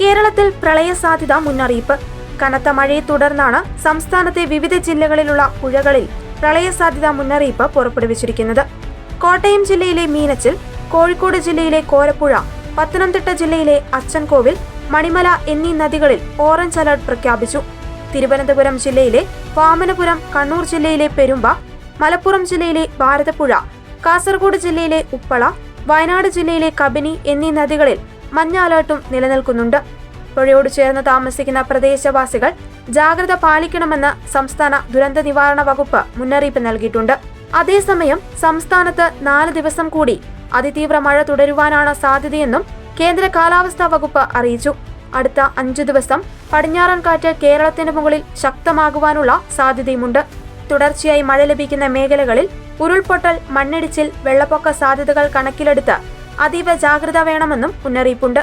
കേരളത്തിൽ പ്രളയ സാധ്യത മുന്നറിയിപ്പ്. കനത്ത മഴയെ തുടർന്നാണ് സംസ്ഥാനത്തെ വിവിധ ജില്ലകളിലുള്ള പുഴകളിൽ പ്രളയ സാധ്യതാ മുന്നറിയിപ്പ് പുറപ്പെടുവിച്ചിരിക്കുന്നത്. കോട്ടയം ജില്ലയിലെ മീനച്ചിൽ, കോഴിക്കോട് ജില്ലയിലെ കോരപ്പുഴ, പത്തനംതിട്ട ജില്ലയിലെ അച്ചൻകോവിൽ, മണിമല എന്നീ നദികളിൽ ഓറഞ്ച് അലർട്ട് പ്രഖ്യാപിച്ചു. തിരുവനന്തപുരം ജില്ലയിലെ വാമനപുരം, കണ്ണൂർ ജില്ലയിലെ പെരുമ്പ, മലപ്പുറം ജില്ലയിലെ ഭാരതപ്പുഴ, കാസർഗോഡ് ജില്ലയിലെ ഉപ്പള, വയനാട് ജില്ലയിലെ കബനി എന്നീ നദികളിൽ മഞ്ഞ അലർട്ടും നിലനിൽക്കുന്നുണ്ട്. പുഴയോട് ചേർന്ന് താമസിക്കുന്ന പ്രദേശവാസികൾ ജാഗ്രത പാലിക്കണമെന്ന് സംസ്ഥാന ദുരന്ത നിവാരണ വകുപ്പ് മുന്നറിയിപ്പ് നൽകിയിട്ടുണ്ട്. അതേസമയം സംസ്ഥാനത്ത് 4 ദിവസം കൂടി അതിതീവ്ര മഴ തുടരുവാനാണ് സാധ്യതയെന്നും കേന്ദ്ര കാലാവസ്ഥാ വകുപ്പ് അറിയിച്ചു. അടുത്ത 5 ദിവസം പടിഞ്ഞാറൻ കാറ്റ് കേരളത്തിന് മുകളിൽ ശക്തമാകുവാനുള്ള സാധ്യതയുമുണ്ട്. തുടർച്ചയായി മഴ ലഭിക്കുന്ന മേഖലകളിൽ ഉരുൾപൊട്ടൽ, മണ്ണിടിച്ചിൽ, വെള്ളപ്പൊക്ക സാധ്യതകൾ കണക്കിലെടുത്ത് അതീവ ജാഗ്രത വേണമെന്നും മുന്നറിയിപ്പുണ്ട്.